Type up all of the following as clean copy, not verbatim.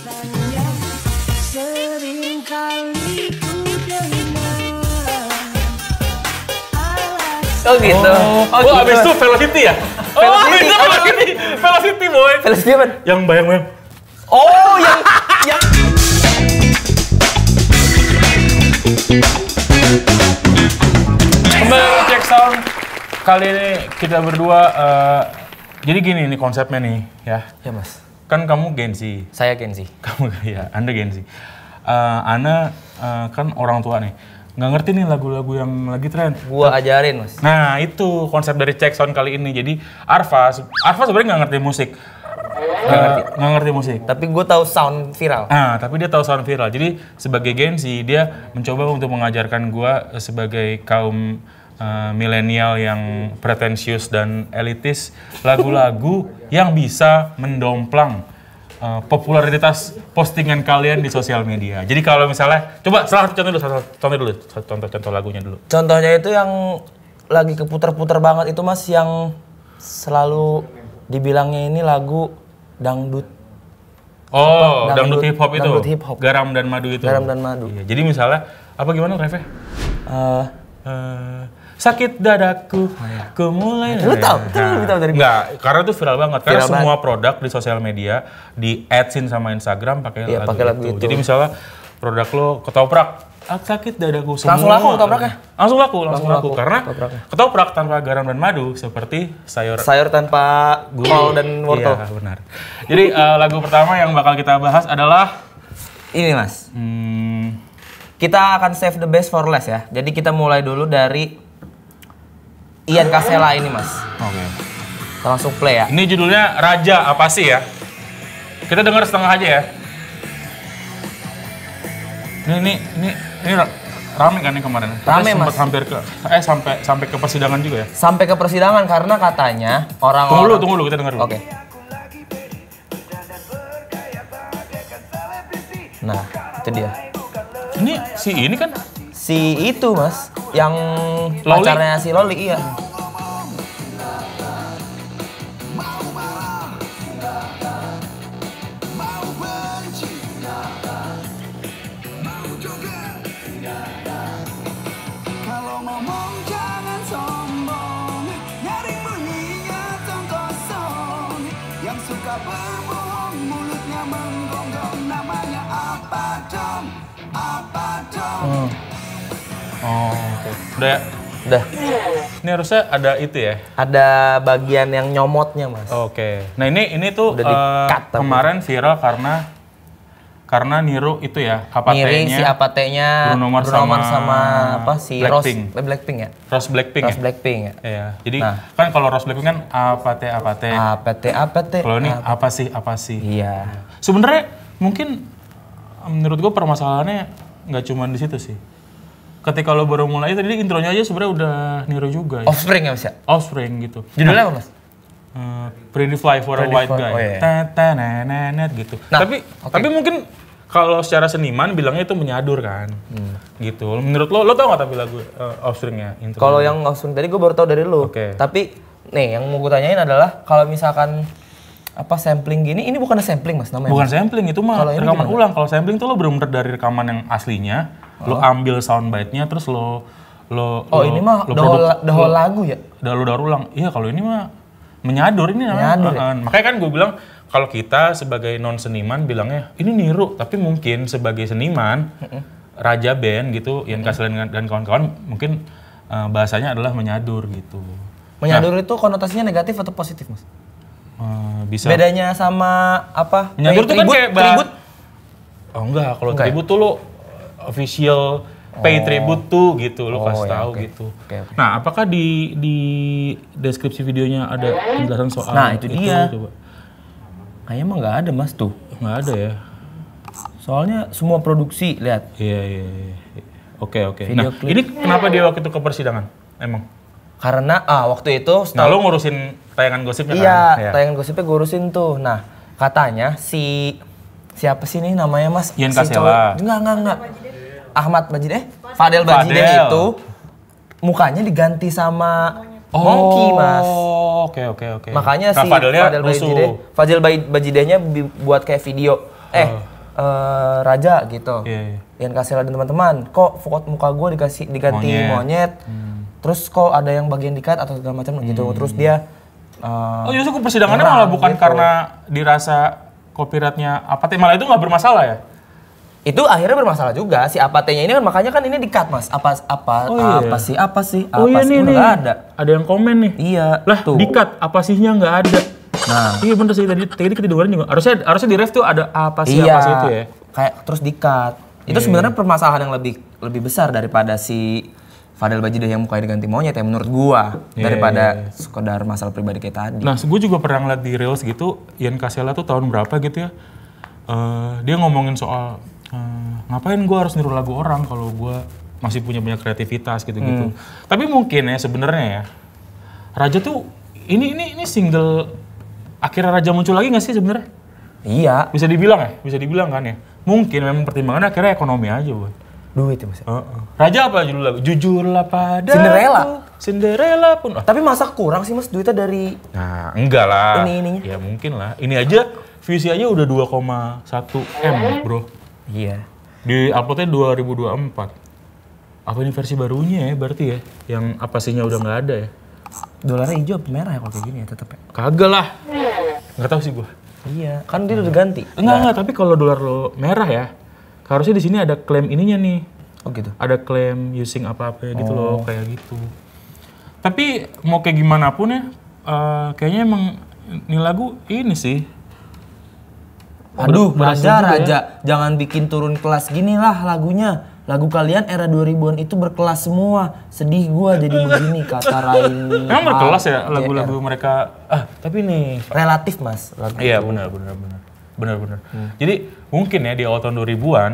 Oh gitu. Oh, abis itu Velocity ya? Velocity boy. Velocity apa? Yang bayang-bayang. Oh, yang Kembali ke Check Sound. Kali ini kita berdua, jadi gini nih konsepnya nih ya. Ya mas. Kan kamu Gen Z. Saya Gen Z. Kamu ya, Anda Gen Z. Ana kan orang tua nih. Nggak ngerti nih lagu-lagu yang lagi tren. Gua ajarin mas. Nah itu konsep dari Check Sound kali ini. Jadi Arfa sebenarnya nggak ngerti musik. Nggak ngerti musik. Tapi gue tahu sound viral. Tapi dia tahu sound viral. Jadi sebagai Gen Z dia mencoba untuk mengajarkan gua sebagai kaum milenial yang pretensius dan elitis lagu-lagu yang bisa mendomplang popularitas postingan kalian di sosial media. Jadi kalau misalnya, coba salah satu contoh lagunya dulu. Contohnya itu yang lagi keputar-putar banget itu mas, yang selalu dibilangnya ini lagu dangdut. Oh, dangdut hip hop itu. Dangdut hip hop. Garam dan madu itu. Garam dan madu. Iya, jadi misalnya apa gimana Reve? Sakit dadaku, ku mulai. Lu tahu? Lu tahu dari Enggak, karena itu viral banget. Karena Viral semua produk di sosial media di adsin sama Instagram pakai lagu itu. itu. Jadi misalnya produk lo ketoprak, sakit dadaku semua. Langsung laku ketopraknya? Langsung laku. Karena ketopraknya. ketoprak tanpa garam dan madu seperti sayur tanpa kol dan wortel. Iya, benar. Jadi lagu pertama yang bakal kita bahas adalah ini mas. Kita akan save the best for last ya. Jadi kita mulai dulu dari Ian Kasela ini mas. Oke. Kita langsung play ya. Ini judulnya Raja apa sih ya? Kita dengar setengah aja ya. Ini rame kan nih kemarin. Rame mas. Hampir ke sampai ke persidangan juga ya. Sampai ke persidangan karena katanya orang-orang. Tunggu dulu kita dengar dulu. Oke. Nah, itu dia. Ini kan Si itu mas, yang Loli? pacarnya si Loli, iya. Oh, oke. Udah ya? Udah. Ini harusnya ada itu ya? Ada bagian yang nyomotnya mas. Oke. Nah ini tuh Udah di-cut tapi. kemarin viral karena niru itu ya, Niri si APT-nya Bruno Mars sama apa si Blackpink. Blackpink ya? Rose Blackpink Rose ya? Blackpink ya? Iya. Jadi kan kalau Rose Blackpink kan APT. APT. Kalau ini apa sih? Iya. Sebenarnya mungkin menurut gue permasalahannya nggak cuma di situ sih. Ketika lo baru mulai tadi intronya aja sebenarnya udah niru juga ya. Offspring ya mas ya? Offspring gitu. Judulnya apa mas? Pretty Fly for a White Guy. Oh, iya. Gitu. Nah, tapi mungkin kalau secara seniman bilangnya itu menyadur kan. Gitu. Menurut lo tau gak tapi lagu Offspring-nya? Kalau yang Offspring tadi gue baru tau dari lo. Oke. Tapi nih yang mau gue tanyain adalah kalau misalkan apa sampling gini, ini bukan sampling mas namanya? Bukan sampling, itu mah rekaman gimana? ulang. Kalau sampling tuh lo bener-bener dari rekaman yang aslinya, lo ambil soundbite-nya terus lo ini mah the whole lagu ya? Daur ulang. Iya kalau ini mah menyadur ini namanya. Menyadur, ya? Makanya kan gue bilang kalau kita sebagai non seniman bilangnya ini niru, tapi mungkin sebagai seniman raja band gitu, Ian Kasela dan kawan-kawan mungkin bahasanya adalah menyadur gitu. Menyadur itu konotasinya negatif atau positif mas? Bisa. Bedanya sama apa? Menyadur tuh kan kayak tribut? Oh enggak, kalau tribut tuh lo official pay tribute tuh gitu, lo kasih tahu gitu. Okay. Nah, apakah di deskripsi videonya ada penjelasan soal itu dia. Coba. Kayaknya emang nggak ada mas tuh. Nggak ada ya. Soalnya semua produksi lihat. Iya. Oke. Nah, ini kenapa dia waktu itu ke persidangan? Emang? Karena waktu itu Nah, lo ngurusin tayangan gosipnya iya, kan? Iya, tayangan gosipnya gue urusin tuh. Nah, katanya siapa sih nih namanya mas? Ian Kasela. Enggak. Ahmad Bajide, Fadel Bajide itu mukanya diganti sama Monkey mas. Oke. Makanya nah, si Fadel Bajide, Bajidenya buat kayak video. Raja gitu. Iya. Ian Kasela dan teman-teman, kok foto muka gue diganti monyet. Terus kok ada yang bagian dikat atau segala macam gitu. Terus dia justru persidangannya malah bukan gitu. karena dirasa copyrightnya Apate, malah itu nggak bermasalah ya? Itu akhirnya bermasalah juga si Apate-nya ini kan, makanya kan ini dikat Mas. Apa sih? Nih. Nggak ada. Ada yang komen nih. Iya. Lah, tuh. dikat apa sihnya nggak ada. Nah, Iya bener sih, tadi kedengaran juga. Harusnya di ref tuh ada apa sih iya, apa sih itu ya. kayak terus dikat. Itu sebenarnya permasalahan yang lebih besar daripada si Fadel Bajidah yang mukanya diganti monyet ya menurut gua, daripada sekedar masalah pribadi kayak tadi. Nah, gue juga pernah ngeliat di Reels gitu, Ian Kasela tuh tahun berapa gitu ya. Dia ngomongin soal ngapain gue harus niru lagu orang kalau gue masih punya banyak kreativitas gitu-gitu. Tapi mungkin ya sebenarnya ya, Raja tuh ini single akhirnya Raja muncul lagi nggak sih sebenarnya? Iya. Bisa dibilang kan ya. Mungkin memang pertimbangannya akhirnya ekonomi aja, Boy. Duit ya Mas. Raja apa judul lagu? Jujurlah pada Cinderella pun. Tapi masa kurang sih Mas duitnya dari Nah, enggak lah. Ininya. Ya mungkin lah. Ini aja views aja udah 2,1 M, Bro. Iya. Di uploadnya 2024. Apa ini versi barunya ya berarti ya? Yang apa sihnya udah nggak ada ya? Dolarnya hijau apa merah ya kalau kayak gini ya tetep ya? Kagak lah. Nggak tahu sih gua. Iya, kan dia udah ganti. Enggak, tapi kalau dolar lo merah ya, harusnya di sini ada klaim ininya nih. Oh gitu. Ada klaim using apa-apa gitu loh, kayak gitu. Tapi mau kayak gimana pun ya, kayaknya emang ini lagu ini sih. Aduh, berhasil juga Raja, jangan bikin turun kelas gini lah lagunya. Lagu kalian era 2000-an itu berkelas semua. Sedih gua jadi begini, kata Raini. Emang berkelas ya lagu-lagu mereka? Tapi nih. Relatif Mas. Lagu Iya, benar. Jadi mungkin ya di awal tahun 2000-an,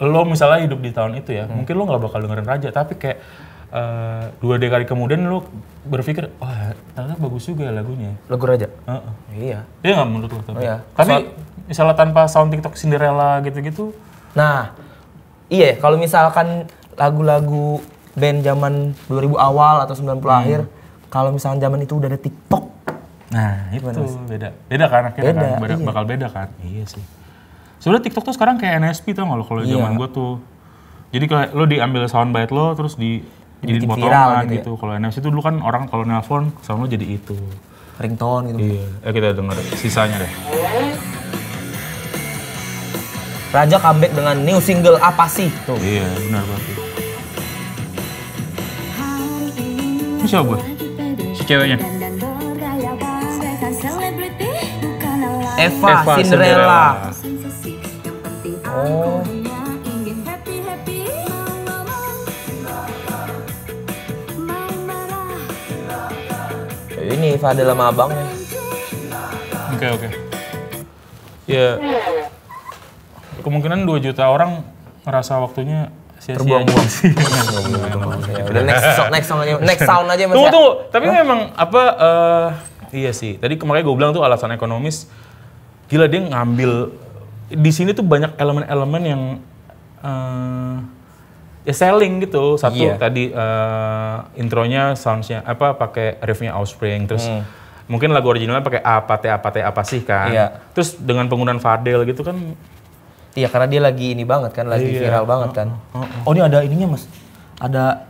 lo misalnya hidup di tahun itu ya, mungkin lo nggak bakal dengerin Raja. Tapi kayak 2 dekade kemudian lo berpikir, wah ternyata bagus juga ya lagunya. Lagu Raja? Iya. Iya nggak menurut lo? Tapi, iya. Tapi misalnya tanpa sound TikTok Cinderella gitu-gitu. Nah, iya, kalau misalkan lagu-lagu band zaman 2000 awal atau 90 akhir, kalau misalkan zaman itu udah ada TikTok. Nah, itu beda. Beda kan akhirnya kan? Bakal beda kan? Iya sih. Sebenarnya TikTok tuh sekarang kayak NSP tau nggak lo kalau zaman gue tuh. Jadi kayak lo diambil soundbite lo terus jadi potongan gitu. Kalau NFC tuh dulu kan orang kalau nelpon sound lo jadi itu. Ringtone gitu. Iya, kita denger sisanya deh. Raja comeback dengan new single Apa Sih tuh. Iya, benar banget. Ini siapa gue? Si ceweknya? Eva Cinderella. Oh. Ini Fadel sama abangnya. Oke. Ya, kemungkinan 2 juta orang ngerasa waktunya sia-sia. Terbuang-buang. Udah next sound aja Mas. Tunggu. Tapi memang apa, iya sih. Tadi kemarin gue bilang tuh alasan ekonomis. Gila dia ngambil, di sini tuh banyak elemen-elemen yang ya selling gitu. Satu tadi intronya, soundsnya apa pakai riffnya Offspring, terus mungkin lagu originalnya pakai apa sih kan. Iya. Terus dengan penggunaan Fadel gitu kan. Iya, karena dia lagi ini banget kan, lagi viral banget kan. Oh ini ada ininya Mas, ada.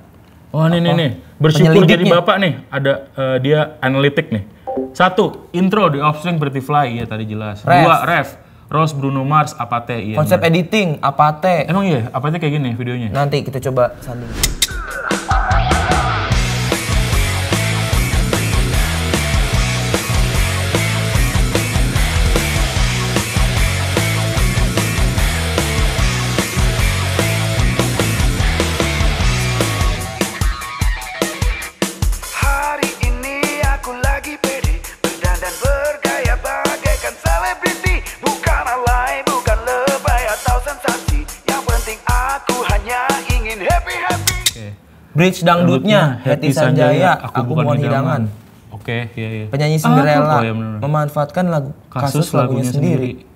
Oh nih. Bersyukur jadi bapak nih, ada dia analitik nih. 1, intro di Offspring Pretty Fly, iya tadi jelas. 2, ref. Rose, Bruno Mars, Apate, iya. Konsep editing, Apate. Emang iya, Apate kayak gini videonya? Nanti kita coba sanding. Bridge dangdutnya, Hetty Sanjaya, Aku Bukan Hidangan. Oke, iya. Penyanyi Cinderella memanfaatkan kasus lagunya sendiri.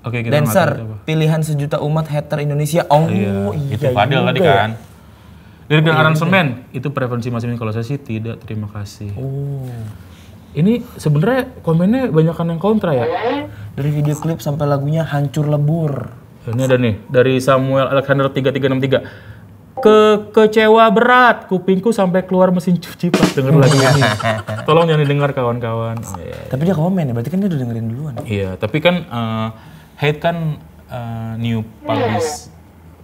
Oke, kita Dancer, pilihan sejuta umat hater Indonesia. Oh iya, itu Fadel tadi kan. Lirik dan aransemen, itu preferensi masing-masing. Kalau saya sih tidak, terima kasih. Ini sebenarnya komennya banyakan yang kontra ya. Dari video klip sampai lagunya hancur lebur. Ini ada nih dari Samuel Alexander 3363. Kecewa berat, kupingku sampai keluar mesin cuci pas denger lagu ini. Tolong jangan didengar kawan-kawan. Oh, iya. Tapi dia komen ya, berarti kan dia udah dengerin duluan. Iya, tapi kan hate kan new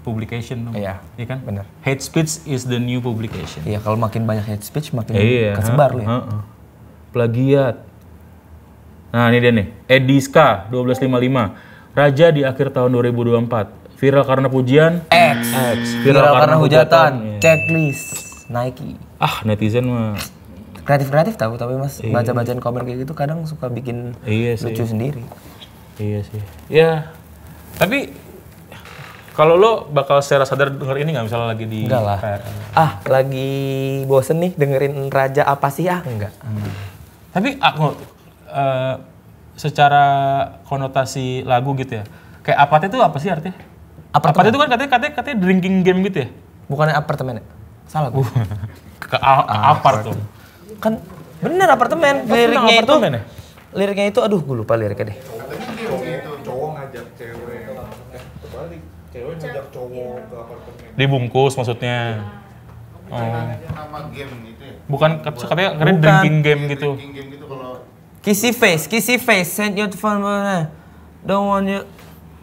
publication. Iya, iya kan? benar. Hate speech is the new publication. Iya, kalau makin banyak hate speech makin Iya, kesebar loh ya. Plagiat. Nah ini dia nih, Ediska 1255. Raja di akhir tahun 2024. Viral karena pujian. X. Viral karena hujatan. Iya. Checklist. Nike. Ah netizen mah. Kreatif tahu, tapi mas baca-bacain komen kayak gitu kadang suka bikin lucu sendiri. Iya sih. Ya, tapi kalau lo bakal secara sadar denger ini nggak misalnya lagi di Enggak lah. Lagi bosen nih dengerin Raja apa sih? Enggak. Tapi aku secara konotasi lagu gitu ya. Kayak apate itu apa sih artinya? Apate itu kan katanya drinking game gitu ya? Bukannya apartemen ya? Salah gue. Apart tuh. Kan bener apartemen. Liriknya itu aduh gue lupa liriknya deh. Cowok ngajak cewek. Terbalik. Cewek ngajak cowok ke apartemen. Dibungkus maksudnya. Nama game gitu ya? Bukan katanya drinking game gitu. Drinking game gitu kalau Kissy face, send your phone.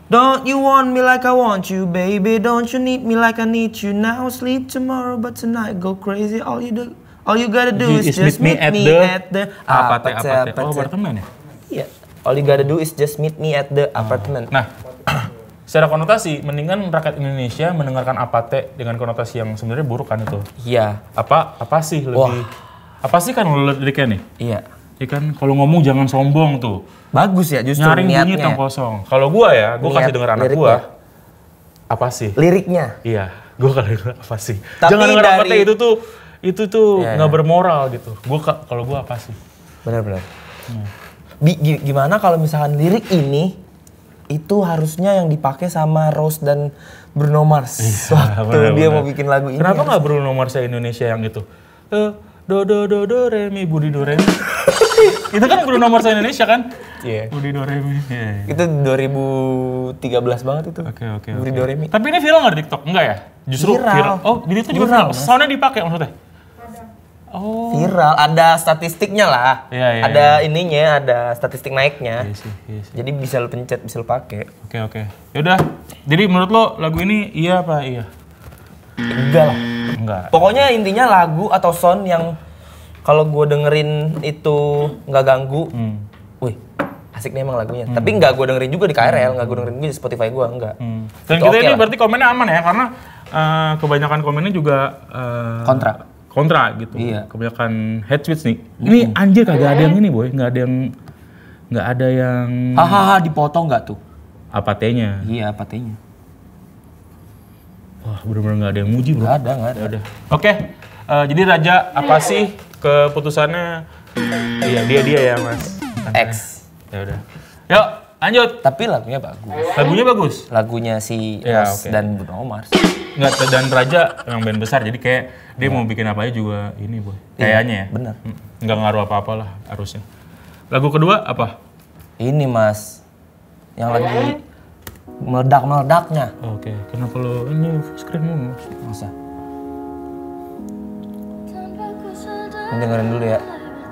Don't you want me like I want you, baby? Don't you need me like I need you now? Sleep tomorrow, but tonight go crazy. All you gotta do is just meet me at the apate. Oh, apartemen ya? Iya. All you gotta do is just meet me at the apartment. Nah, secara konotasi, mendingan rakyat Indonesia mendengarkan apate dengan konotasi yang sebenarnya buruk kan itu. Iya. Apa sih lebih? Apa sih kan liriknya nih? Iya. Ya kan, kalau ngomong jangan sombong tuh. Bagus ya justru nyaring bunyi niatnya. tong kosong. Kalau gua ya, gua kasih denger anak gua. Apa sih? Liriknya. Iya, gua kalau denger apa sih? Tapi jangan denger apate itu tuh nggak bermoral gitu. Kalau gua apa sih? Benar. Gimana kalau misalkan lirik ini itu harusnya yang dipakai sama Rose dan Bruno Mars waktu dia mau bikin lagu ini. Kenapa nggak Bruno Mars Indonesia yang itu? Do re mi Budi do re mi. Itu kan Bruno Mars Indonesia kan? Iya. Budi do re mi. Yeah. Itu 2013 banget itu. Oke. Budi do re mi. Tapi ini viral nggak di TikTok? Enggak ya? Justru viral. Oh, di itu juga viral. Soundnya dipakai maksudnya? Oh. Viral, ada statistiknya lah. Iya. Ada ininya, ada statistik naiknya. Iya sih. Jadi bisa lu pencet, bisa lu pakai. Oke. Yaudah. Jadi menurut lo lagu ini iya apa iya? Enggak lah. Enggak. Pokoknya intinya lagu atau sound yang kalau gue dengerin itu nggak ganggu. Wih, asik nih emang lagunya. Tapi nggak gue dengerin juga di KRL, nggak gue dengerin juga di Spotify gue, enggak. Dan kita ini berarti komennya aman ya, karena kebanyakan komennya juga kontra gitu. Iya. Kebanyakan hate speech nih. Ini anjir kagak ada yang ini boy, nggak ada yang Hahaha dipotong nggak tuh? apatenya. Iya, apatenya. Wah, bener-bener nggak ada yang muji bro. Nggak ada. Udah. Oke, jadi Raja apa sih keputusannya? Iya, dia ya mas. X. Ya udah. Yuk, lanjut. Tapi lagunya bagus. Lagunya bagus. Lagunya si Ya, Rose oke. dan Bruno Mars. Nggak, dan Raja emang band besar, jadi kayak dia mau bikin apa aja juga ini boy. Kayaknya ya. Bener. Nggak ngaruh apa-apa lah harusnya. Lagu kedua apa? Ini mas, yang lagi meledak-meledaknya. Oke, kenapa lo ini screenmu? Masa? Ini dengerin dulu ya.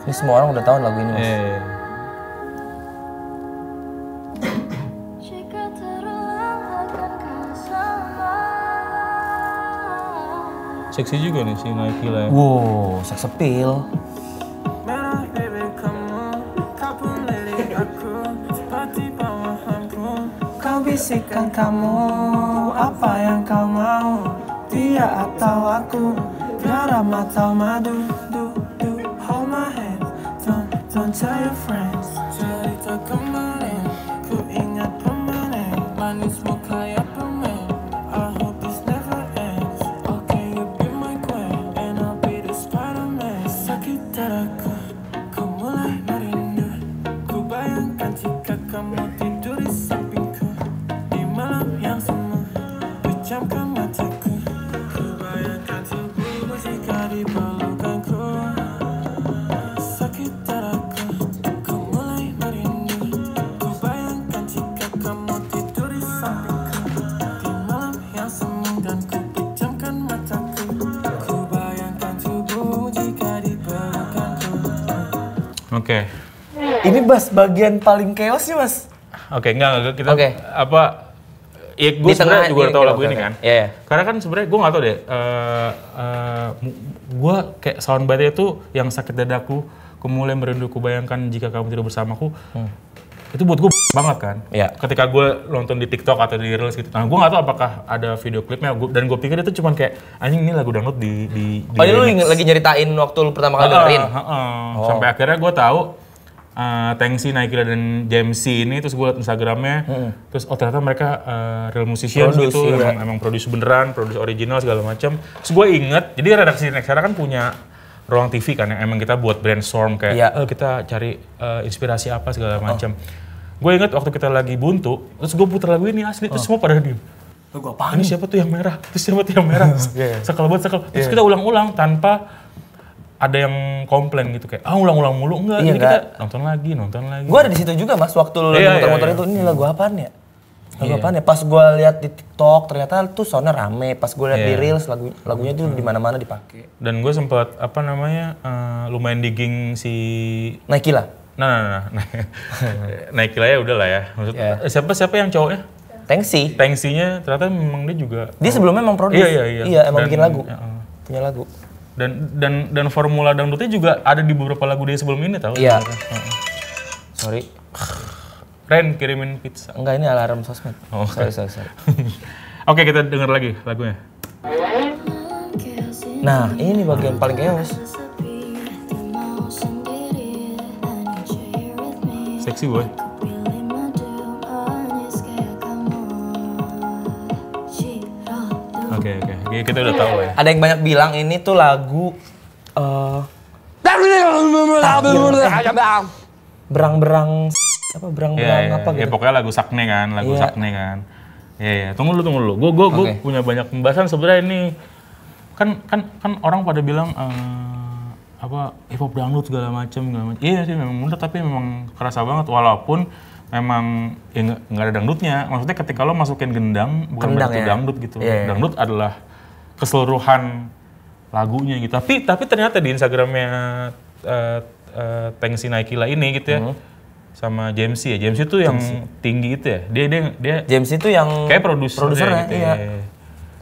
Ini semua orang udah tahu lagu ini mas. Seksi juga nih si Nike lah ya. Wow, seks appeal. Kau bisikan kamu, apa yang kau mau? Dia atau aku, garam atau madu. Hold my hand, don't tell your friends. Cerita kemarin, ku ingat permanen. Manismu kayak permen, I hope this never ends. Okay, you be my queen, and I'll be the Spider-Man. Sakit dadaku, ku mulai merindu. Ku bayangkan jika kamu tidur di sampingku. Di malam yang semu, pejamkan mataku. Ku bayangkan tubuhmu jika di pelukanku. Sakit dadaku, bersamaku di malam yang semu dan ku pejamkan mataku. Ku bayangkan tubuh jika dipelukanku. Oke. Ini Bas bagian paling chaos sih Mas. Oke, enggak kita Oke. apa ya gue Di tengah sebenarnya juga ini, tahu oke, lagu ini oke. kan. Iya, iya. Karena kan sebenarnya gue nggak tahu deh. Gue kayak soundbite-nya itu yang sakit dadaku, ku mulai merindu, ku bayangkan jika kamu tidak bersamaku. Itu buat gue banget kan. Iya. Ketika gue nonton di TikTok atau di Reels gitu. Nah, gue nggak tahu apakah ada video klipnya. Dan gue pikir itu cuman kayak anjing ini lagu dangdut di Oh ini lu remix. lagi nyeritain waktu lu pertama kali dengerin? Oh. Sampai akhirnya gue tahu Tengsi, Naikila dan JMC ini, terus gue liat Instagramnya, terus oh ternyata mereka real musicians Produce, gitu, iya. emang produce beneran, produce original segala macam. Terus gue inget, jadi redaksi Nexara kan punya ruang TV kan, yang emang kita buat brainstorm kayak, Iya. kita cari inspirasi apa segala macam. Gue inget waktu kita lagi buntu, terus gue putar lagu ini asli, terus semua pada diem. Lagu apaan? Ini siapa tuh yang merah? Terus siapa tuh yang merah? Sekel banget, sekel. Terus kita ulang-ulang tanpa ada yang komplain gitu kayak ulang-ulang mulu enggak, Iya, jadi enggak. kita nonton lagi. Gue ada di situ juga Mas waktu lu lagi Iya, muter-muter iya, itu. Ini lagu apaan ya? Lagu Iya. apaan ya? Pas gue lihat di TikTok ternyata tuh soundnya rame. Pas gue lihat di Iya. Reels lagunya tuh di mana-mana dipakai. Dan gue sempat lumayan digging si Nike lah. nah Naikila ya udah lah ya. Maksud Iya. siapa yang cowoknya? Tengsi. Tengsinya ternyata memang dia juga Dia sebelumnya emang produce. Iya. Iya, emang Dan- bikin lagu. ya, Punya lagu. dan formula dangdutnya juga ada di beberapa lagu dia sebelum ini tahu. Iya. sebenarnya. Sorry. Ren kirimin pizza. Enggak, ini alarm sosmed. Oh, sorry. Oke, kita denger lagi lagunya. Nah, ini bagian paling chaos. Seksi boy. Oke. Kita udah tahu lah ya. Ada yang banyak bilang ini tuh lagu berang-berang apa berang-berang Iya, apa ya, gitu. pokoknya lagu Sakne kan, lagu Iya. Sakne kan. Iya. Tunggu dulu. Gue Oke. punya banyak pembahasan sebenarnya ini. Kan orang pada bilang hip hop dangdut segala macam. Iya sih memang bener, tapi memang kerasa banget walaupun memang ya nggak ada dangdutnya. Maksudnya ketika lo masukin gendang bukan Kendang berarti ya? dangdut gitu. Iya. Dangdut adalah keseluruhan lagunya gitu. Tapi ternyata di Instagramnya Tengsi Naikila ini gitu ya. Sama JMC ya. JMC tuh yang tinggi itu ya. Dia James itu yang kayak produsernya gitu iya. ya.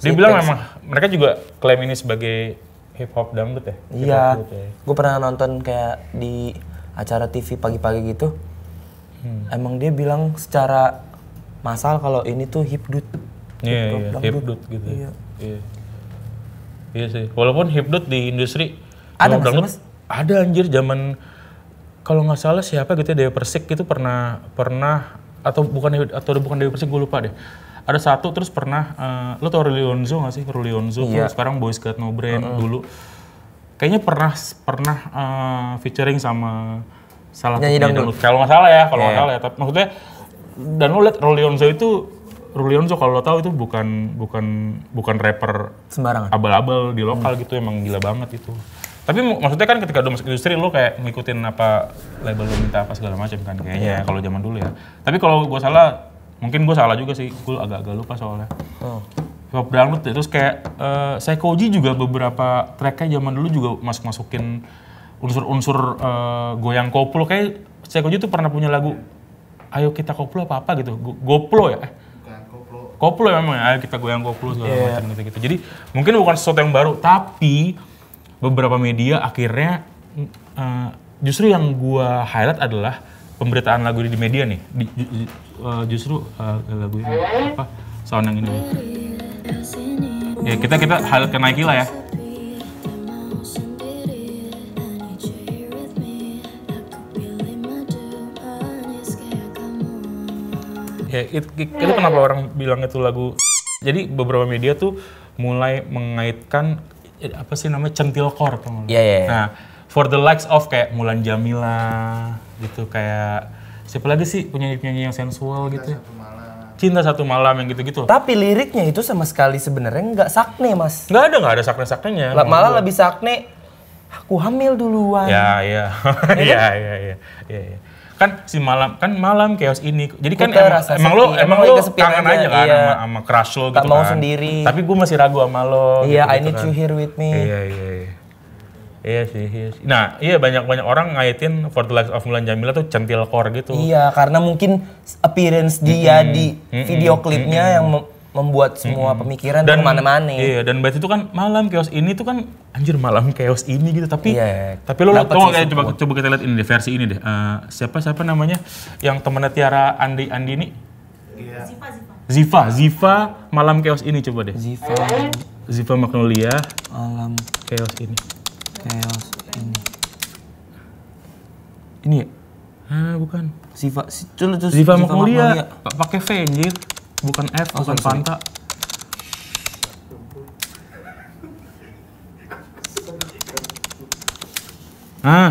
Dia bilang memang mereka juga klaim ini sebagai hip hop dangdut ya. Hip hop Iya. dangdut ya. Gue pernah nonton kayak di acara TV pagi-pagi gitu. Emang dia bilang secara massal kalau ini tuh hipdut. Iya, hipdut gitu. Iya sih. Walaupun hipdut di industri Ada kalau nggak sih, dangdut Mas? ada anjir zaman kalau nggak salah siapa gitu Dewa Persik itu pernah atau bukan Dewa Persik gue lupa deh. Ada satu terus pernah lo tau Ruli Onzo nggak sih? Ruli Onzo Iya. tuh sekarang Boys Got No Brain dulu. Kayaknya pernah featuring sama salah Penyanyi penyanyi dangdut. dangdut. Kalau nggak salah ya, Iya. Tapi maksudnya dan lo liat Ruli Onzo kalau lo tahu itu bukan rapper Sembarangan. abal-abal di lokal gitu, emang gila banget itu. Tapi maksudnya kan ketika udah masuk industri lo kayak ngikutin apa label lo minta apa segala macam kan kayaknya kalau zaman dulu ya. Tapi kalau gue salah, mungkin gue salah juga sih, gue agak-agak lupa soalnya. Hip hop dangdut terus kayak Seikoji juga beberapa tracknya zaman dulu juga masukin unsur-unsur goyang koplo. Kayak Seikoji tuh pernah punya lagu Ayo Kita Koplo apa gitu, Goplo ya? Koplo ya memang ya, Ayo Kita Goyang Koplo segala macam gitu-gitu. Jadi mungkin bukan sesuatu yang baru, tapi beberapa media akhirnya justru yang gua highlight adalah pemberitaan lagu ini di media nih. Justru lagu ini apa? Sound yang ini. Ya kita highlight ke Naikila ya. Ya itu kenapa orang bilang itu lagu. Jadi beberapa media tuh mulai mengaitkan apa sih namanya centilcore tuh. Iya. Nah, for the likes of kayak Mulan Jamila gitu, kayak siapa lagi sih penyanyi-penyanyi yang sensual gitu. Cinta Satu Malam yang gitu-gitu. Tapi liriknya itu sama sekali sebenarnya nggak sakne, Mas. Nggak ada sakne-saknenya. Malah lebih sakne, aku hamil duluan. Ya. Iya. kan si malam chaos ini. Jadi kan Kita rasa emang sepi, lo kesepian kangen aja, aja kan iya. sama crush lo gitu Tak mau kan. sendiri. Tapi gue masih ragu sama lo. Iya, gitu, I need kan. you here with me. Iya sih. Nah, iya banyak orang ngaitin For the Likes of Mulan Jamila tuh centilcore gitu. Iya, karena mungkin appearance dia di video klipnya yang membuat semua pemikiran tuh kemana-mana. Iya, dan berarti itu kan malam chaos ini tuh kan anjir malam chaos ini gitu. Tapi Iya, tapi lo dapet tau sih nggak coba kita lihat ini deh versi ini deh. Siapa namanya yang temennya Tiara Andi ini? Ziva malam chaos ini coba deh. Ziva Magnolia Malam chaos ini. chaos ini. Ini ya? Bukan. Ziva Magnolia. Pakai V anjir. Bukan F, bukan Fanta.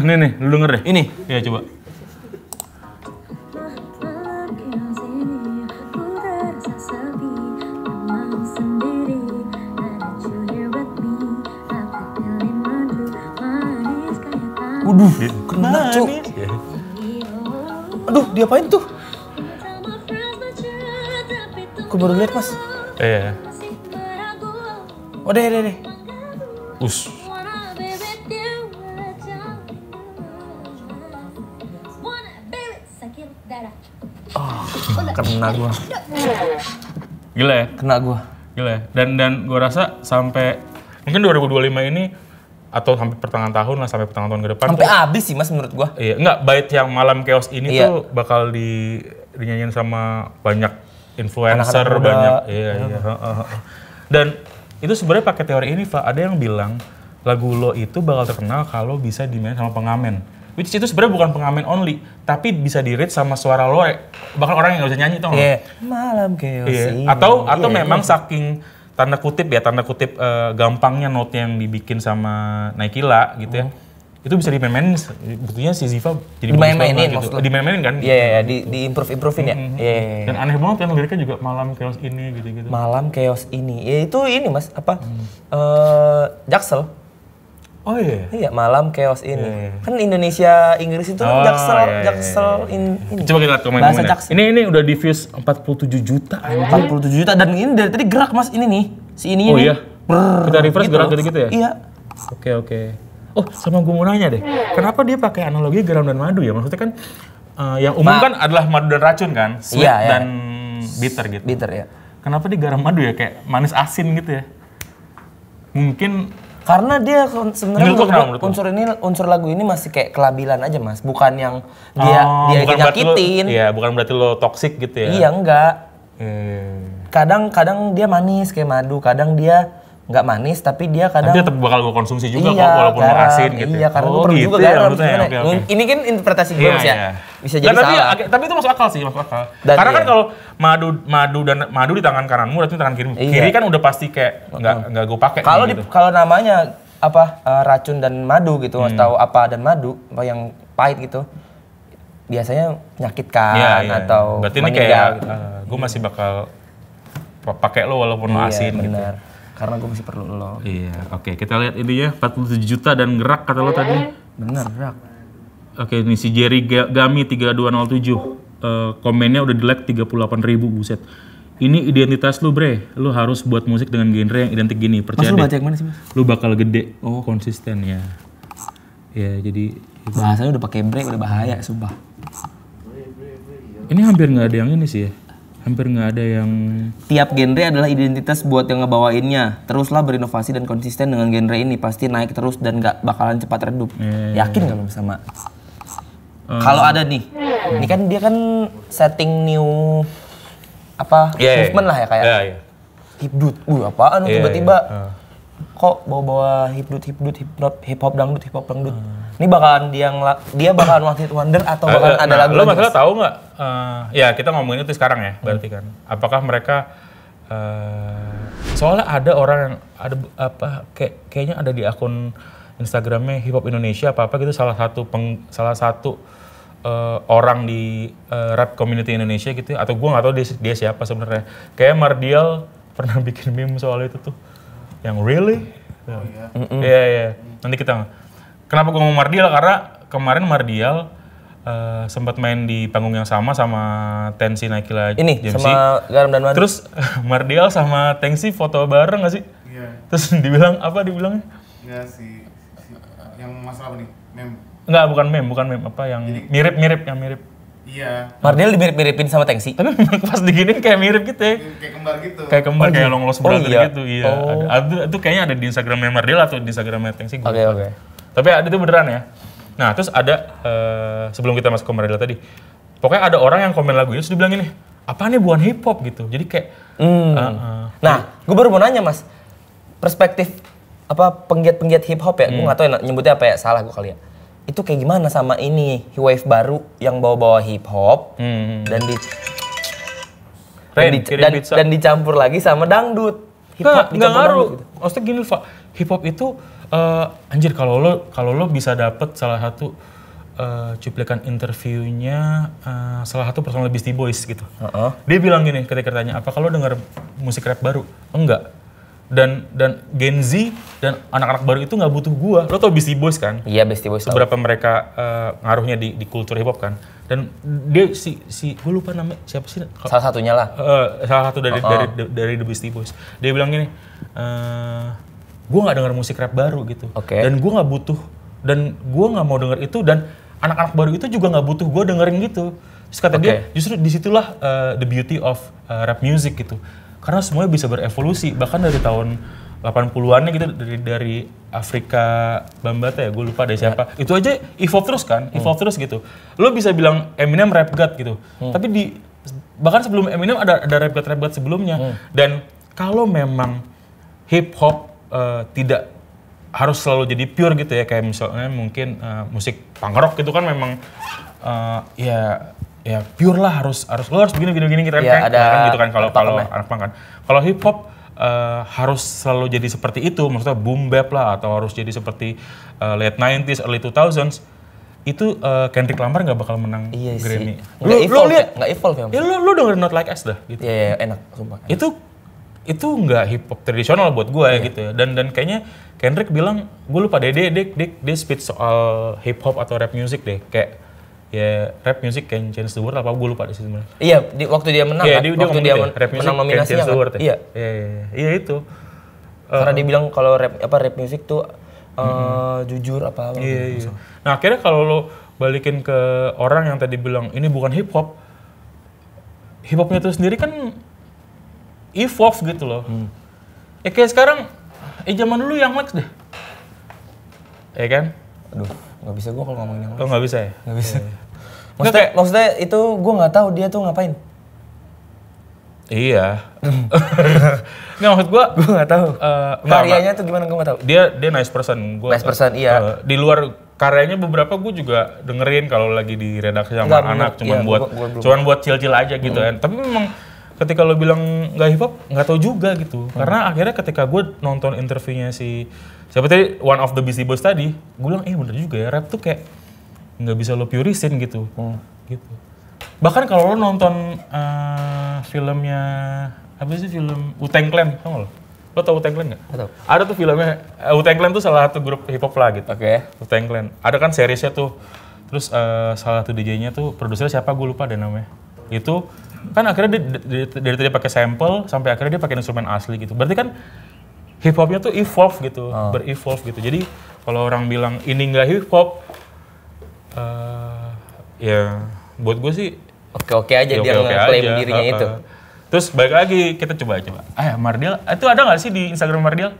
Nih, lu denger deh. Ini. Iya, coba. Waduh, kena cu. Aduh, diapain tuh? Aku baru lihat mas. Iya. Oh deh. Us. Kena gua. Gila ya? Kena gua. Gila ya? Dan gua rasa sampai mungkin 2025 ini atau sampai pertengahan tahun lah, sampai pertengahan tahun ke depan. Sampai habis sih mas menurut gua. Iya, enggak, bait yang malam chaos ini Iya. tuh bakal dinyanyiin sama banyak influencer, Anak-anak muda. banyak. Iya. Dan itu sebenarnya pakai teori ini, Pak. Ada yang bilang lagu lo itu bakal terkenal kalau bisa dimainin sama pengamen. Which is itu sebenarnya bukan pengamen only, tapi bisa di-read sama suara lo, bahkan orang yang nggak bisa nyanyi tau nggak? Iya. Malam chaos ini. Atau Iya, memang iya. saking tanda kutip gampangnya note yang dibikin sama Naikila gitu ya. Itu bisa dimain-mainin, betulnya si Ziva jadi bagus Dimain-mainin banget maksud gitu. lo? Dimain-mainin kan? Iya, di improve-improvein ya. Iya. Dan aneh banget kan liriknya juga malam chaos ini gitu-gitu. Malam chaos ini. Ya itu ini mas apa? Jaksel. Oh iya. Iya, malam chaos ini. Iya. Kan Indonesia Inggris itu Oh, Jaksel, iya. Jaksel ini. Coba kita lihat Bahasa komen-komennya. Jaksel. Ini udah di views 47 juta. 47 juta dan ini dari tadi gerak mas ini nih. Si ini Oh nih. iya. Kita refresh gerak gitu-gitu ya? Iya. Oke. Oh, sama gue mau nanya deh. Kenapa dia pakai analogi garam dan madu ya? Maksudnya kan yang umum kan adalah madu dan racun kan? Sweet Iya, iya. dan bitter gitu. Bitter ya. Kenapa dia garam madu ya? Kayak manis asin gitu ya? Mungkin Karena dia sebenarnya Menurut lo kenapa, menurut lo? unsur lagu ini masih kayak kelabilan aja mas, bukan yang dia itu bukan berarti lo- nyakitin. Iya, bukan berarti lo toxic gitu ya? Iya enggak. Eh. Kadang dia manis kayak madu, kadang dia nggak manis tapi dia kadang Tapi tetap bakal gue konsumsi juga iya, kok walaupun lo garam. asin gitu. Iya, karena gue perlu gitu juga ya garam maksudnya. sebenarnya. Oke. Ini kan interpretasi gue mas ya. Bisa jadi tapi, salah. tapi itu masuk akal sih, masuk akal. Dan Karena kan iya. kalau madu di tangan kananmu, berarti di tangan kiri. Iya. Kiri kan udah pasti kayak nggak gue pakai. Kalau gitu. kalau namanya apa racun dan madu gitu atau apa dan madu apa yang pahit gitu biasanya menyakitkan Iya. atau berarti ini meninggal kayak gitu. gue masih bakal pakai lo walaupun lo Iya, asin gitu. benar. Karena gue masih perlu lo. Iya, oke. Kita lihat ini ya, 47 juta dan gerak kata lo tadi. Benar, Rak. Oke, ini si Jerry Gami 3207. Komennya udah di-like 38.000, buset. Ini identitas lu, bre. Lu harus buat musik dengan genre yang identik gini, Mas percaya lu deh. baca yang mana sih, Mas? Lu bakal gede, konsisten ya. Ya, jadi Bahasanya udah pakai break udah bahaya, sumpah. ini hampir nggak ada yang ini sih ya. Hampir nggak ada yang Tiap genre adalah identitas buat yang ngebawainnya. Teruslah berinovasi dan konsisten dengan genre ini. Pasti naik terus dan gak bakalan cepat redup. Yakin gak lu sama? Kalau ada nih. Ini kan dia kan setting new apa movement lah ya kayak Iya. hipdut. Apaan lu Iya, tiba-tiba iya. kok bawa-bawa hip hop dangdut. Ini bakalan dia bakalan one hit wonder atau bakalan ada lagu lo lagi? masalah Mas? tahu nggak? Ya kita ngomongin itu sekarang ya, berarti kan. Apakah mereka soalnya ada orang yang ada kayaknya ada di akun Instagramnya Hip Hop Indonesia apa gitu salah satu orang di rap community Indonesia gitu atau gue nggak tahu dia siapa sebenarnya. Kayak Mardial pernah bikin meme soal itu tuh. Yang really? Iya. Nanti kita. Kenapa gue ngomong Mardial? Karena kemarin Mardial sempat main di panggung yang sama Tensi Naikila Ini Jamsi. sama Garam dan Madu. Terus Mardial sama Tengsi foto bareng gak sih? Iya. Terus dibilang apa dibilangnya? Enggak sih. Yang masalah apa nih? Mem. Enggak, bukan meme, apa yang mirip-mirip yang mirip. Iya. Mardial dimirip-miripin sama Tengsi. Tapi memang pas diginin kayak mirip gitu ya. Kayak kembar gitu. Kayak kembar, kayak long lost brother iya? gitu. Iya. Itu kayaknya ada di Instagramnya Mardial atau di Instagramnya Tengsi. Oke. Tapi ada itu beneran ya. Nah terus ada, sebelum kita masuk ke Mardial tadi, pokoknya ada orang yang komen lagunya terus dibilang ini, apa nih bukan hip hop gitu. Jadi kayak, Nah, gue baru mau nanya mas, perspektif apa penggiat-penggiat hip hop ya, gue nggak tahu ya, nyebutnya apa ya, salah gue kali ya. Itu kayak gimana sama ini wave baru yang bawa-bawa hip hop dan dicampur lagi sama dangdut. Hip hop nggak dicampur ngaruh. dangdut gitu. Maksudnya gini, Pak, hip hop itu anjir kalau lo bisa dapet salah satu cuplikan interviewnya salah satu personal Beastie Boys gitu. Dia bilang gini ketika ditanya, apa kalau denger musik rap baru? Enggak. Dan Gen Z dan anak-anak baru itu nggak butuh gua. Lo tau Beastie Boys kan? Iya, Beastie Boys. Seberapa mereka ngaruhnya di kultur hip hop kan? Dan dia gue lupa namanya siapa sih? Salah satunya lah. Salah satu dari The Beastie Boys. Dia bilang gini, gue nggak denger musik rap baru gitu. Dan gue nggak butuh, dan gue nggak mau denger itu, dan anak-anak baru itu juga nggak butuh gue dengerin gitu. Terus kata dia, justru disitulah the beauty of rap music gitu. Karena semuanya bisa berevolusi, bahkan dari tahun 80-annya gitu, dari Afrika Bambaataa ya, gue lupa dari siapa. Itu aja evolve terus kan, evolve terus gitu. Lo bisa bilang Eminem rap god gitu, tapi bahkan sebelum Eminem ada rap god sebelumnya. Dan kalau memang hip hop tidak harus selalu jadi pure gitu ya, kayak misalnya mungkin musik punk rock gitu kan memang ya pure lah, harus lo harus begini keren ya, kan gitu kan kalau anak punk kan. Kalau hip hop harus selalu jadi seperti itu, maksudnya boom bap lah, atau harus jadi seperti late 90s early 2000s. Itu Kendrick Lamar nggak bakal menang Grammy. Lo lihat nggak evolve ya? Lo dengerin Not Like Us dah gitu. Iya, enak sumpah. Itu nggak hip hop tradisional buat gue ya gitu ya. Dan kayaknya Kendrick bilang, gue lupa deh dia speech soal hip hop atau rap music deh, kayak ya rap music can change the world apa, gue lupa deh sih sebenarnya. Iya, waktu dia menang kan? Waktu dia menang nominasinya kan? Iya itu. Karena dia bilang kalau rap music tuh jujur apa. Iya. Nah akhirnya kalau lo balikin ke orang yang tadi bilang ini bukan hip hopnya itu sendiri kan evolve gitu loh. Ya kayak sekarang, zaman dulu yang Lex deh. Ya kan? Aduh, nggak bisa gue kalau ngomongin yang Lex. Oh nggak bisa ya? Nggak bisa. Maksudnya itu gue nggak tahu dia tuh ngapain. Iya. Nggak, maksud gue nggak tahu. Karyanya tuh gimana gue nggak tahu. Dia nice person. Nice person, iya. Di luar karyanya beberapa gue juga dengerin kalau lagi di redaksi sama anak, cuman buat chill-chill aja gitu kan. Tapi memang ketika lo bilang nggak hip hop, nggak tahu juga gitu. Karena akhirnya ketika gue nonton interviewnya siapa tadi, one of the Beastie Boys tadi, gue bilang bener juga ya, rap tuh kayak nggak bisa lo purisin gitu. Gitu. Bahkan kalau lo nonton filmnya, apa sih film Wu-Tang Clan, tau gak lo? Lo tau Wu-Tang Clan nggak? Tahu. Ada tuh filmnya, Wu-Tang Clan tuh salah satu grup hip hop lah gitu. Wu-Tang Clan. Ada kan seriesnya tuh, terus salah satu DJ-nya tuh, produsernya siapa gue lupa deh namanya. Itu kan akhirnya dari tadi pakai sample sampai akhirnya dia pakai instrumen asli gitu. Berarti kan hip hopnya tuh evolve gitu, berevolve gitu. Jadi kalau orang bilang ini nggak hip hop, ya buat gue sih oke aja dia ngeklaim dirinya itu. Terus balik lagi kita coba. Mardial, itu ada nggak sih di Instagram Mardial?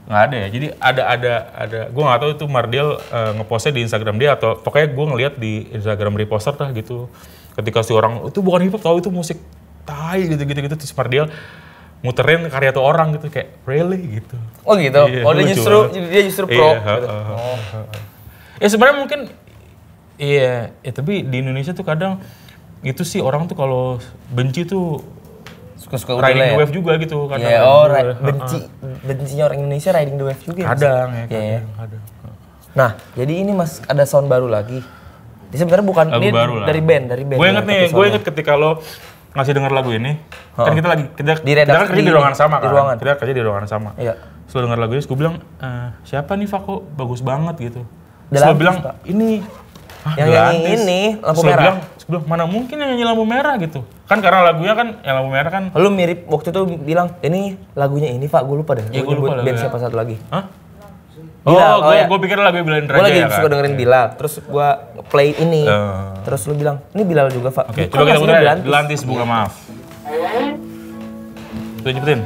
Nggak ada ya. Jadi ada. Gue nggak tahu itu Mardial ngepostnya di Instagram dia atau pokoknya gue ngeliat di Instagram reposter lah gitu. Ketika si orang itu bukan hip hop, tahu itu musik tai gitu terus Mardial muterin karya tuh orang gitu kayak really gitu. Oh gitu. Iya, dia justru pro. Gitu. Ya sebenarnya mungkin tapi di Indonesia tuh kadang itu sih orang tuh kalau benci tuh suka riding the wave juga gitu kadang. Bencinya orang Indonesia riding the wave juga. Kadang. Nah, jadi ini Mas ada sound baru lagi. Ini sebenarnya bukan ini dari band. Gue inget ketika lo ngasih denger lagu ini, kan kita kan kerja di ruangan sama kan. Kita kerja di ruangan sama. Iya. Terus lo denger lagu ini, gue bilang, siapa nih Fako? Bagus banget gitu. Terus lo bilang, ini Yang nyanyi ini lampu merah. Sebelum mana mungkin yang nyanyi lampu merah gitu. Kan karena lagunya kan yang lampu merah kan. Lu mirip waktu itu bilang, ini lagunya ini Pak, gue lupa deh. Iya, gue lupa. Band siapa satu lagi. Hah? Bilal, Gue pikir lagu Bilal Indra Gue lagi ya kan? suka dengerin Bilal, terus gue play ini. Terus lu bilang, ini Bilal juga Pak. Oke, coba kita putar Delantis Bunga Maaf. Tuh nyebutin.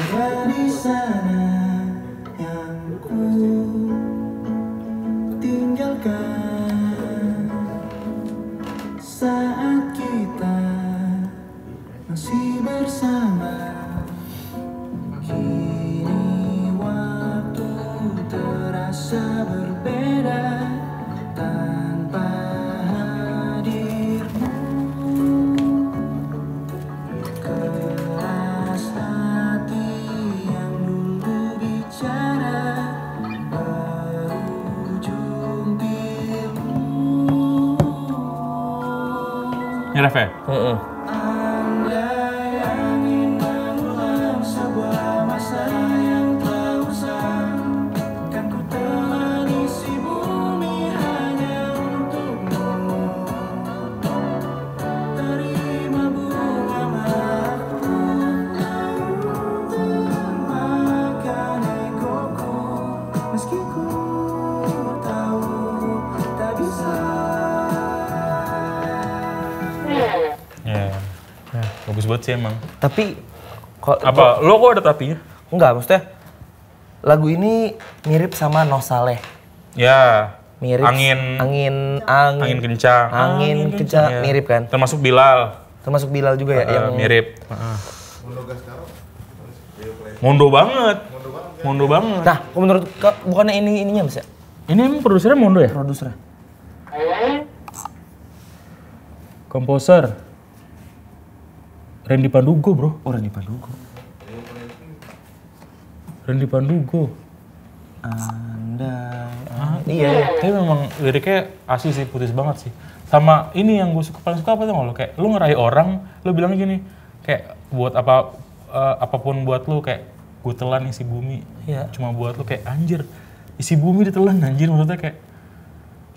Dari sana yang ku tinggalkan saat kita masih bersama. Kini waktu terasa berbeda tanpa hadirmu. Keras hati yang dulu bicara berujung pilu. Ini ref ya? Andai angin mengulang sebuah masa yang telah usang, kan ku telah isi bumi hanya untukmu. Terima bunga maafku, makan egoku, meski ku tahu tak bisa. Iya. Bagus banget sih emang. Tapi kok Apa? Lo kok ada tapinya? enggak, maksudnya lagu ini mirip sama Noh Saleh. Ya. Mirip Angin kencang. Angin kencang, Iya. mirip kan? Termasuk Bilal. Termasuk Bilal juga ya yang Mirip. Mondo banget. Nah, kok menurut bukannya ininya Mas ya? Ini emang produsernya Mondo ya? Produsernya. Komposer. Randy Pandugo bro. Oh, Randy Pandugo. Randy Pandugo. Iya. Tapi memang liriknya asli sih, putus banget sih. Sama ini yang gue paling suka apa tuh lo? Kayak lu ngeraih orang, lu bilang gini, kayak buat apapun buat lu, kayak gue telan isi bumi. Iya. Cuma buat lu, kayak anjir, isi bumi ditelan anjir, maksudnya kayak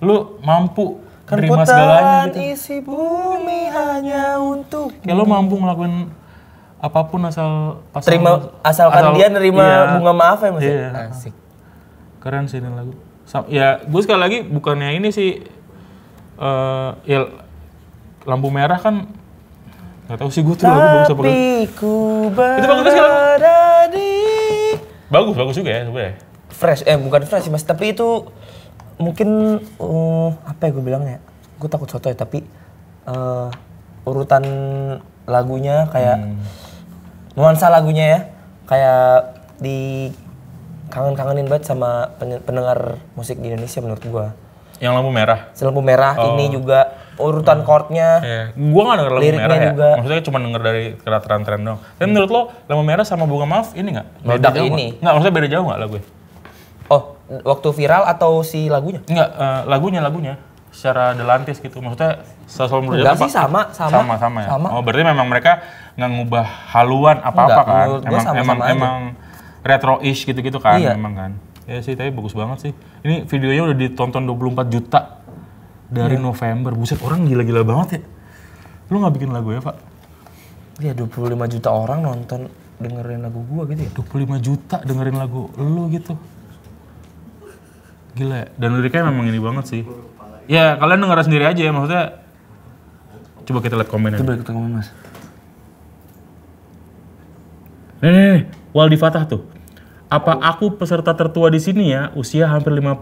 lu mampu terima segalanya gitu. Isi bumi hanya untuk Kayak lu mampu ngelakuin apapun asalkan dia nerima iya. bunga maaf ya Mas. Iya. Asik. Keren sih ini lagu. Ya, gue sekali lagi bukannya ini sih, ya lampu merah kan, nggak tahu sih gue tuh lagu bagus apa. Tapi ku Itu bagus sih lagu. berada di Bagus juga ya sebenarnya. fresh, bukan fresh sih Mas, tapi itu mungkin apa ya gue bilangnya? Gue takut sotoy tapi urutan lagunya kayak nuansa lagunya ya kayak di kangen-kangenin banget sama pendengar musik di Indonesia menurut gua. Yang lampu merah. Lampu merah ini juga urutan chordnya. Iya. Gua nggak denger lampu Liriknya merah ya. juga. Maksudnya cuma denger dari tren doang. Tapi menurut lo lampu merah sama bunga maaf ini nggak? Meledak jauh ini. Nggak, maksudnya beda jauh nggak lagu? Oh, waktu viral atau si lagunya? Nggak, lagunya. Secara Delantis gitu. Maksudnya selalu menurut Enggak apa? sih, sama ya. Sama. Oh, berarti memang mereka nggak ngubah haluan apa-apa Enggak, kan? menurut gua sama-sama aja. Emang retro-ish gitu-gitu kan, Iya. memang kan. Ya sih, tapi bagus banget sih. Ini videonya udah ditonton 24 juta dari November. Buset, orang gila-gila banget ya. Lu nggak bikin lagu ya, Pak? Iya, 25 juta orang nonton dengerin lagu gua gitu ya. 25 juta dengerin lagu lu gitu. Gila ya. Dan liriknya memang ini banget sih. Ya, kalian denger sendiri aja ya, maksudnya. Coba kita lihat komennya. Coba kita ngomong Mas. Nih, Waldi Fatah tuh. Apa aku peserta tertua di sini ya, usia hampir 50,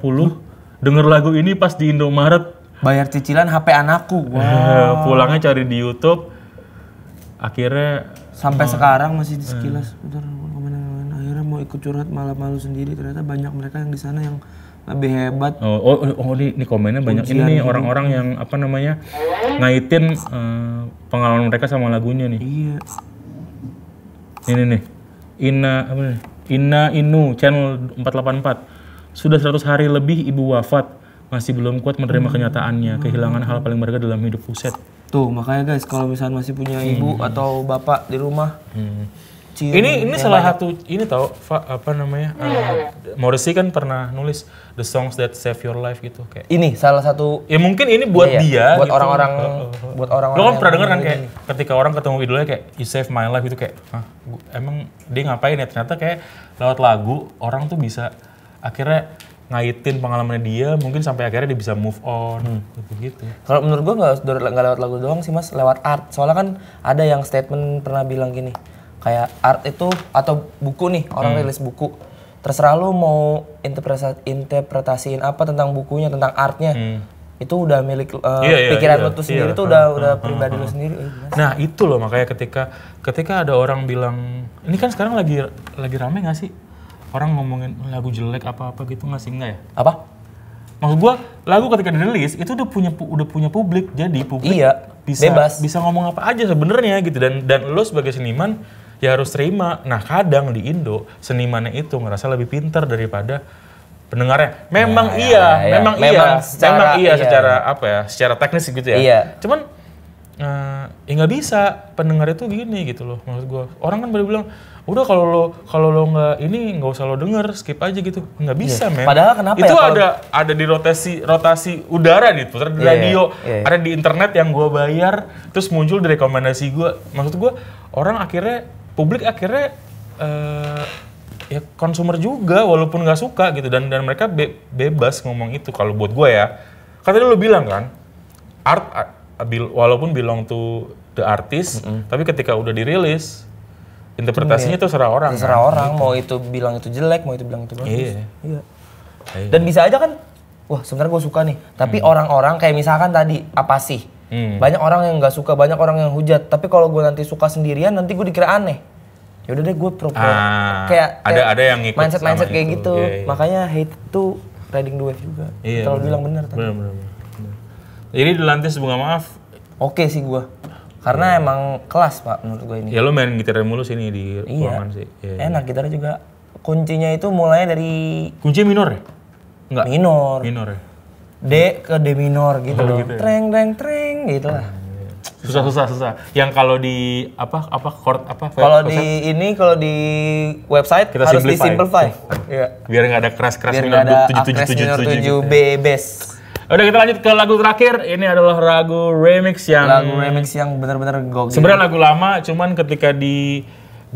denger lagu ini pas di Indomaret. Bayar cicilan HP anakku. Wow. Pulangnya cari di YouTube. Akhirnya Sampai sekarang masih di sekilas. Bentar, komen. Akhirnya mau ikut curhat malah malu sendiri. Ternyata banyak mereka yang di sana yang lebih hebat. ini komennya banyak. Ini nih orang-orang yang apa namanya ngaitin pengalaman mereka sama lagunya nih. Iya. Ini nih. Ina Inu channel 484. Sudah 100 hari lebih ibu wafat, masih belum kuat menerima kenyataannya, kehilangan hal paling berharga dalam hidup. Buset. Tuh makanya guys kalau misalnya masih punya ibu atau bapak di rumah, kecil. Ini salah satu ini tau apa namanya? Morrissey kan pernah nulis The Songs That Save Your Life gitu kayak. Ini salah satu. Ya mungkin ini buat Iya, dia buat gitu. orang-orang buat orang-orang. Lo kan yang pernah denger kan ini. kayak ketika orang ketemu idolnya kayak You Save My Life itu kayak, emang dia ngapain ya? Ternyata kayak lewat lagu orang tuh bisa akhirnya ngaitin pengalamannya dia, mungkin sampai akhirnya dia bisa move on gitu. Kalau menurut gua nggak lewat lagu doang sih Mas, lewat art. Soalnya kan ada yang statement pernah bilang gini, kayak art itu atau buku nih, orang rilis buku. Terserah lu mau interpretasiin apa tentang bukunya, tentang artnya. Itu udah milik pikiran lu tuh sendiri, itu udah pribadi lu sendiri. Nah itu loh makanya ketika ada orang bilang, ini kan sekarang lagi rame nggak sih orang ngomongin lagu jelek apa gitu nggak sih, enggak ya? Apa? Maksud gua lagu ketika dirilis itu udah punya publik, jadi publik bisa ngomong apa aja sebenarnya gitu, dan lo sebagai seniman ya harus terima. Nah kadang di Indo senimannya itu ngerasa lebih pintar daripada pendengarnya. Memang iya secara apa ya, secara teknis gitu ya. Iya. Cuman ya nggak bisa, pendengar itu gini gitu loh maksud gua. Orang kan pada bilang udah kalau lo nggak ini nggak usah lo denger, skip aja gitu. Nggak bisa men. Padahal kenapa itu ya? ada di rotasi udara diputar di radio, ada di internet yang gua bayar, terus muncul di rekomendasi gua. Maksud gua orang akhirnya publik akhirnya ya konsumer juga walaupun nggak suka gitu, dan mereka bebas ngomong itu. Kalau buat gue ya, kan tadi lo bilang kan art walaupun belong to the artist, tapi ketika udah dirilis interpretasinya itu serah orang. Terserah orang, mau itu bilang itu jelek, mau itu bilang itu bagus. Iya. Dan bisa aja kan, wah sebenarnya gue suka nih, tapi orang-orang kayak misalkan tadi apa sih? Banyak orang yang nggak suka, banyak orang yang hujat. Tapi kalau gue nanti suka sendirian, nanti gue dikira aneh. Ya udah deh gue kayak ada yang ngikut mindset kayak itu. gitu. Iya. Makanya hate itu riding the wave juga. Iya, kalau bilang benar tadi. Benar. Jadi di Lantis Bunga Maaf. Oke sih gue. Karena emang kelas Pak menurut gue ini. Ya lo main gitar mulu sini di ruangan sih. Iya. Enak gitarnya juga. Kuncinya itu mulainya dari kunci minor ya? Enggak. Minor ya. D ke D minor gitu loh. Gitu ya? Treng gitu lah. Susah. Yang kalau di chord kalau di website kita harus disimplify. Iya. Biar nggak ada keras-keras minor minor 7 B bass. Udah kita lanjut ke lagu terakhir. Ini adalah lagu remix yang benar-benar gokil. Sebenarnya lagu lama, cuman ketika dijadiin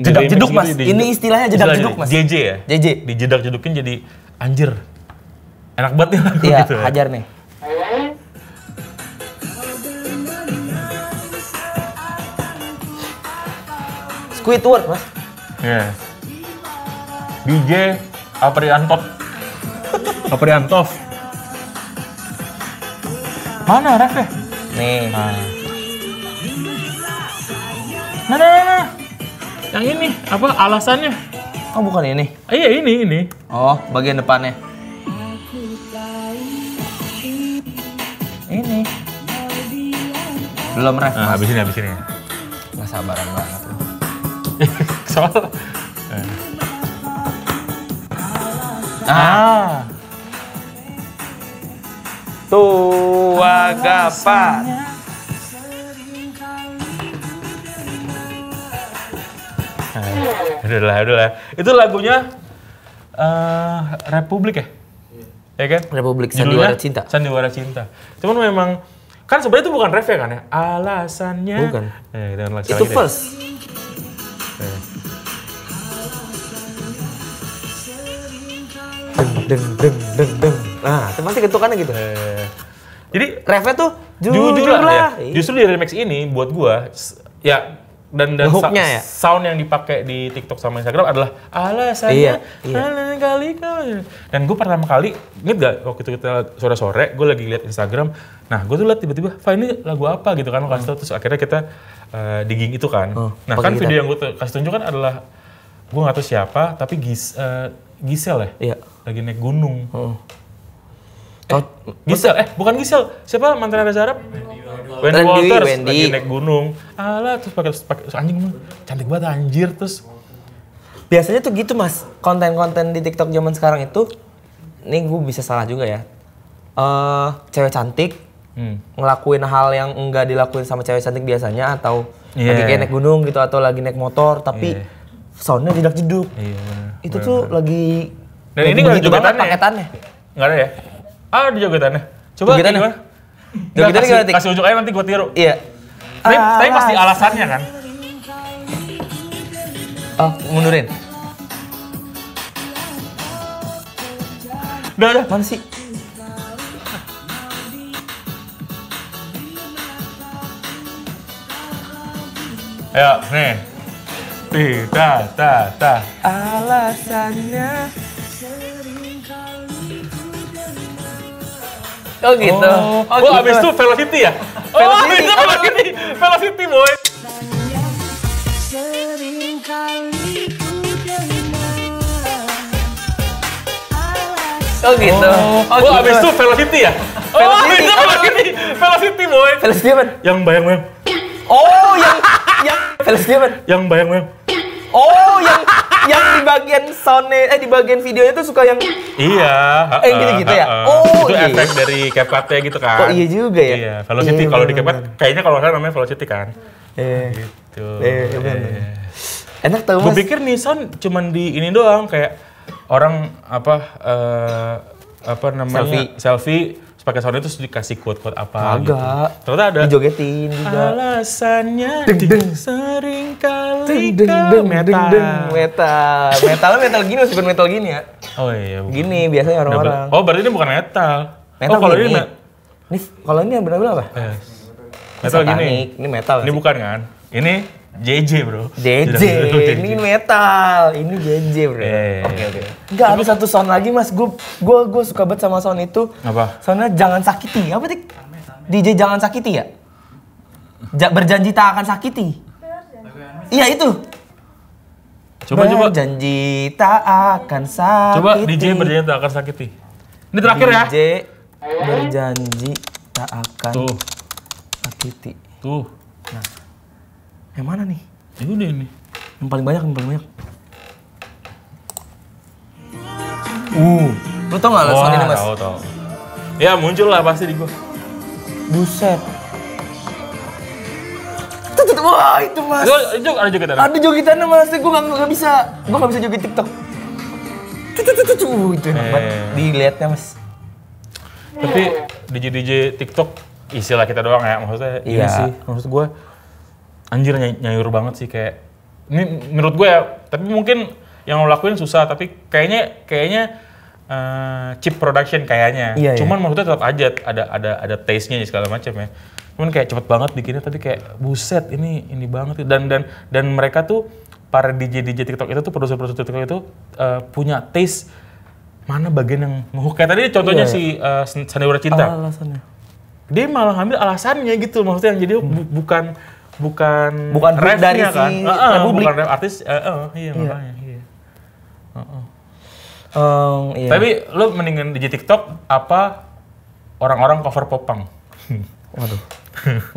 jedak-jeduk Mas. Ini istilahnya jedak-jeduk Mas. JJ ya? JJ. Dijedak-jedukin jadi anjir. Enak banget nih lagu iya, gitu ya. hajar nih. Squidward Mas. Iya. DJ Apriantov. Mana ref ya? Nih. Nah. Yang ini apa alasannya? Oh bukan ini? Iya ini. Oh bagian depannya. Ini. Belum ref. Nah, habis ini. Nggak sabaran banget. Soal. Tua Gapat. Udahlah. Itu lagunya Republik ya? Ya kan? Republik Judulnya Sandiwara Cinta. Cuman memang kan sebenarnya itu bukan ref ya kan ya? Alasannya. Bukan. Itu first. Deng. Nah, nanti ketukannya gitu. Jadi refnya tuh jujur lah. Ya. Justru di remix ini buat gua ya dan hooknya ya? Sound yang dipakai di TikTok sama Instagram adalah alasannya kali. Dan gue pertama kali inget gak waktu itu kita sore-sore gue lagi lihat Instagram, nah gue tuh lihat tiba-tiba ini lagu apa gitu kan, lo kasih tau, terus akhirnya kita digging itu kan. Nah kan video yang gue kasih tunjuk kan adalah gue nggak tahu siapa tapi Gisel ya, iya. Lagi naik gunung. Bukan Gisel, siapa mantan Reza Arab? Wendy Walters lagi naik gunung. Alah, terus pakai anjing cantik banget anjir, terus biasanya tuh gitu Mas, konten-konten di TikTok zaman sekarang itu, nih gue bisa salah juga ya. Cewek cantik ngelakuin hal yang enggak dilakuin sama cewek cantik biasanya, atau Lagi kayak naik gunung gitu atau lagi naik motor tapi soundnya jedak-jeduk. Iya, bener. Itu tuh lagi Dan ini nggak ada begitu banget jogetannya. paketannya. Nggak ada ya? Ada jogetannya. Coba Jogetannya? gimana? Jogetannya gimana, Tik? Kasih unjuk aja nanti gue tiru. Iya. Tapi pasti alasannya kan? Oh, mundurin. Udah. Mana sih? Ayo, nih. Ta. Alasannya. Oh gitu. Oh, gitu. abis itu Velocity ya? Velocity. Oh, abis itu Velocity, boy. Oh gitu. Oh, abis itu Velocity ya? Oh, abis itu Velocity, boy. Velocity apa? Yang bayang-bayang. Oh, yang Velocity apa? Yang bayang-bayang. Oh, yang di bagian soundnya, di bagian videonya tuh suka yang Iya. gitu-gitu ya? Oh, itu iya. efek dari CapCut-nya gitu kan. Oh iya juga ya? Iya, Velocity Iya, kalau di bener-bener. CapCut kayaknya kalau nggak salah namanya Velocity kan. Gitu. Iya, bener-bener. Enak tau Gue mas. pikir Nissan cuman di ini doang kayak orang apa namanya selfie pakai sound itu terus dikasih quote apa gitu. Agak. Ternyata ada Dijogetin juga. alasannya sering kali Metal. Metal gini mas, bukan metal gini ya. Oh iya. bukan. Gini biasanya orang-orang. Oh berarti ini bukan metal. Metal oh kalau gini. ini Nih, kalau ini yang benar-benar apa? metal gini. Satanik. Ini metal. Ini sih. bukan kan? Ini JJ bro. JJ, ini metal, ini JJ bro. Oke. Enggak ada satu sound lagi mas, gue suka banget sama sound itu. Apa? Soundnya Jangan Sakiti, apa Tik? DJ Jangan Sakiti ya? Berjanji tak akan sakiti. Iya itu. Coba. Berjanji tak akan sakiti. Coba DJ berjanji tak akan sakiti. Ini terakhir ya. DJ berjanji tak akan Tuh. sakiti. Tuh. Yang mana nih? Ini udah ini. Yang paling banyak. Lu tau gak sound ini mas? Tahu. Ya muncul lah pasti di gua. Buset. Wah itu mas. Itu ada juga tadi. Ada jogetannya mas, gue gak bisa joget TikTok. Itu enak banget dilihatnya mas. Tapi DJ TikTok istilah kita doang ya maksudnya. Iya sih. Maksud gua anjir nyayur banget sih kayak. Ini menurut gue ya. Tapi mungkin yang lo lakuin susah. Tapi kayaknya cheap production kayaknya. Iya, Cuman maksudnya tetap aja ada taste-nya segala macam ya. Cuman kayak cepet banget bikinnya tapi kayak buset ini banget dan mereka tuh para DJ TikTok itu tuh produser TikTok itu punya taste mana bagian yang ngehook. Kayak tadi contohnya si Sandiwara Cinta. Alasannya. Dia malah ngambil alasannya gitu maksudnya yang jadi bukan rap dari kan. si Republik. Bukan rap artis makanya iya. Iya. Tapi lu mendingan DJ TikTok apa orang-orang cover popang? Waduh.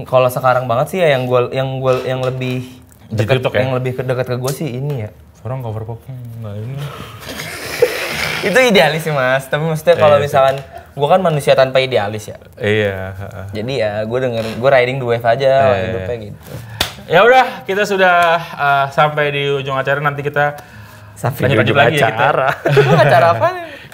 Kalau sekarang banget sih ya yang lebih dekat TikTok ya? yang lebih dekat ke gue sih ini ya. Orang cover popang enggak ini. Itu idealis sih mas, tapi maksudnya kalau misalkan gue kan manusia tanpa idealis ya. Iya, Jadi ya gue riding the wave aja hidupnya gitu. Ya udah, kita sudah sampai di ujung acara. Nanti kita lanjut lagi ya kita. Acara apa?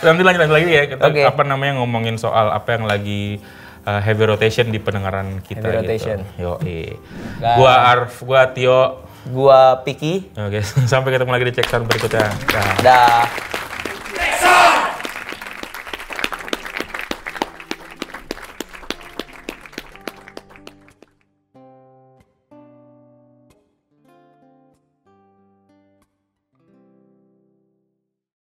Nanti lanjut lagi ya kita Oke. apa namanya ngomongin soal apa yang lagi heavy rotation di pendengaran kita Heavy gitu. rotation. Yoi. Dah. Gua Arf, gua Tio. Gua Piki. Oke, sampai ketemu lagi di Check Sound berikutnya. Dah. Dah.